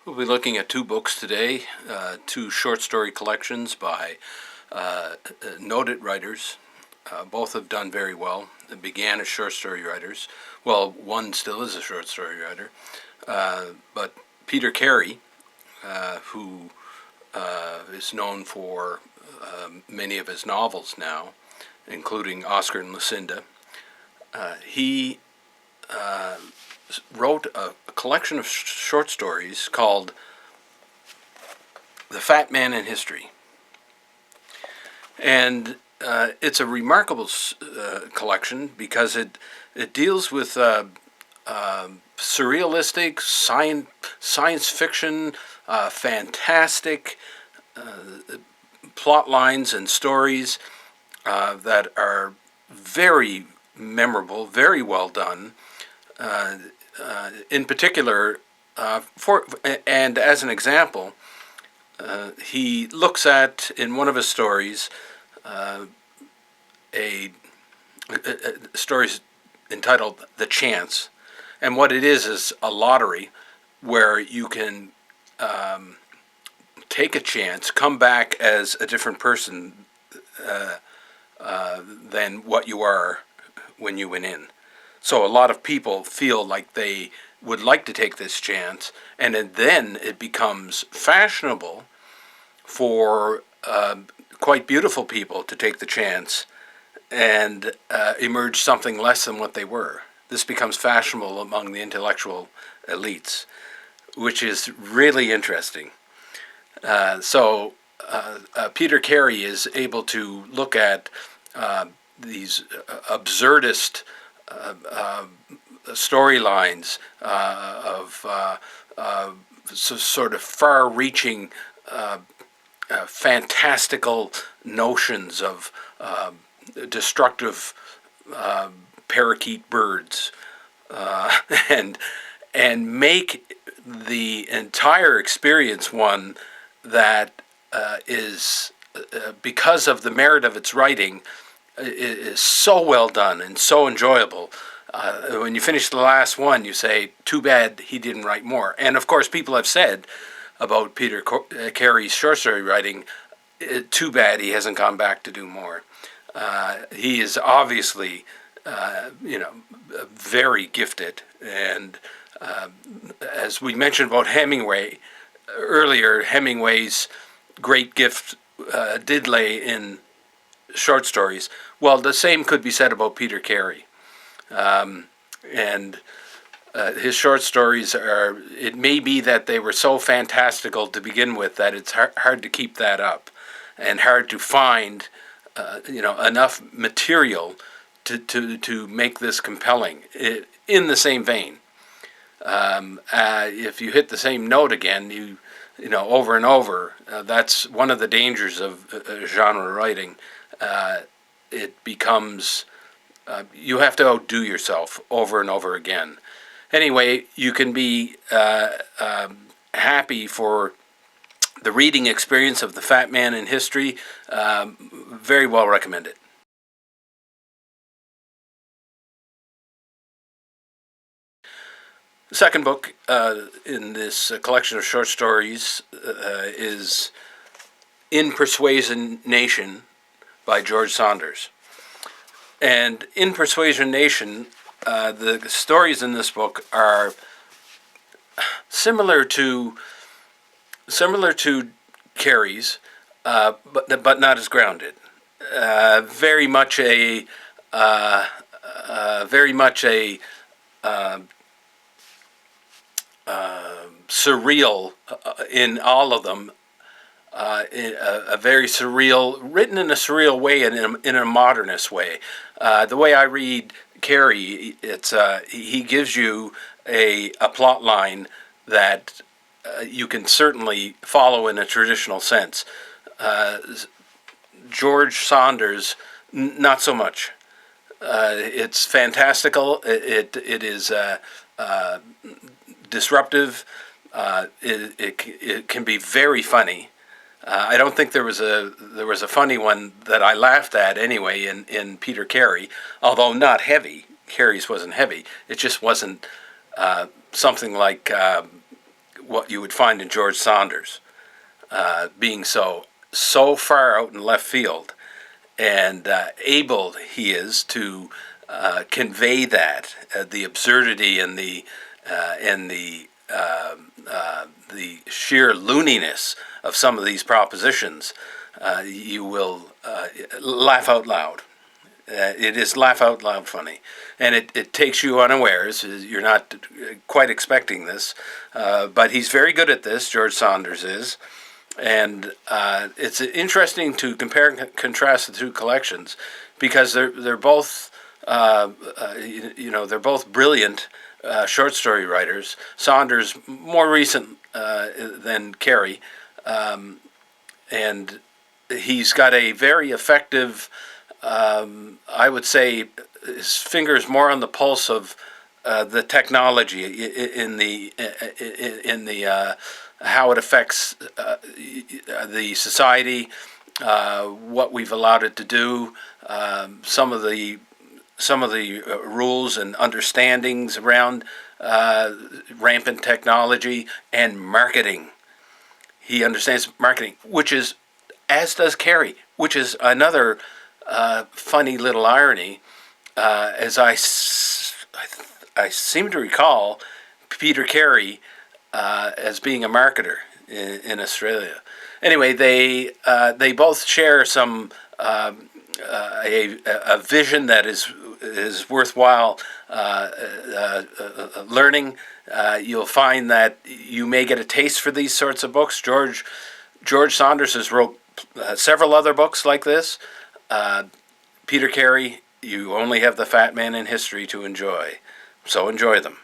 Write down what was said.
We'll be looking at two books today, two short story collections by noted writers. Both have done very well. They began as short story writers. Well, one still is a short story writer. But Peter Carey, who is known for many of his novels now, including Oscar and Lucinda, he wrote a collection of short stories called The Fat Man in History. And it's a remarkable collection because it deals with surrealistic, science fiction, fantastic plot lines and stories that are very memorable, very well done. In particular, and as an example, he looks at, in one of his stories, a stories entitled "The Chance," and what it is a lottery where you can take a chance, come back as a different person than what you are when you went in. So a lot of people feel like they would like to take this chance, and then it becomes fashionable for quite beautiful people to take the chance and emerge something less than what they were. This becomes fashionable among the intellectual elites, which is really interesting. Peter Carey is able to look at these absurdist storylines of sort of far-reaching, fantastical notions of destructive parakeet birds, and make the entire experience one that is, because of the merit of its writing, is so well done and so enjoyable. When you finish the last one, you say, too bad he didn't write more. And of course, people have said about Peter Carey's short story writing, too bad he hasn't gone back to do more. He is obviously, very gifted. And as we mentioned about Hemingway earlier, Hemingway's great gift did lay in short stories. Well, the same could be said about Peter Carey. His short stories are, it may be that they were so fantastical to begin with that it's hard to keep that up and hard to find, enough material to make this compelling in the same vein. If you hit the same note again, over and over, that's one of the dangers of genre writing. It becomes, you have to outdo yourself over and over again. Anyway, you can be happy for the reading experience of The Fat Man in History. Very well recommended. The second book in this collection of short stories is In Persuasion Nation by George Saunders. And in Persuasion Nation, the stories in this book are similar to Carey's, but not as grounded. Very much a surreal in all of them. A very surreal, written in a surreal way and in a modernist way. The way I read Carey, it's he gives you a plot line that you can certainly follow in a traditional sense. George Saunders, not so much. It's fantastical. It is disruptive. It can be very funny. I don't think there was a funny one that I laughed at anyway in Peter Carey, although not heavy. Carey's wasn't heavy. It just wasn't something like what you would find in George Saunders, being so far out in left field, and able he is to convey that the absurdity and the sheer looniness of some of these propositions. You will laugh out loud. It is laugh out loud funny, and it takes you unawares. You're not quite expecting this, but he's very good at this. George Saunders is, and it's interesting to compare and contrast the two collections because they're both they're both brilliant short story writers. Saunders more recent than Carey, and he's got a very effective. I would say his fingers more on the pulse of the technology in the how it affects the society, what we've allowed it to do, some of the rules and understandings around rampant technology and marketing. He understands marketing, which is, as does Carey, which is another funny little irony. As I seem to recall Peter Carey as being a marketer in Australia. Anyway, they both share some a vision that is worthwhile learning. You'll find that you may get a taste for these sorts of books. George Saunders has wrote several other books like this. Peter Carey, you only have The Fat Man in History to enjoy, so enjoy them.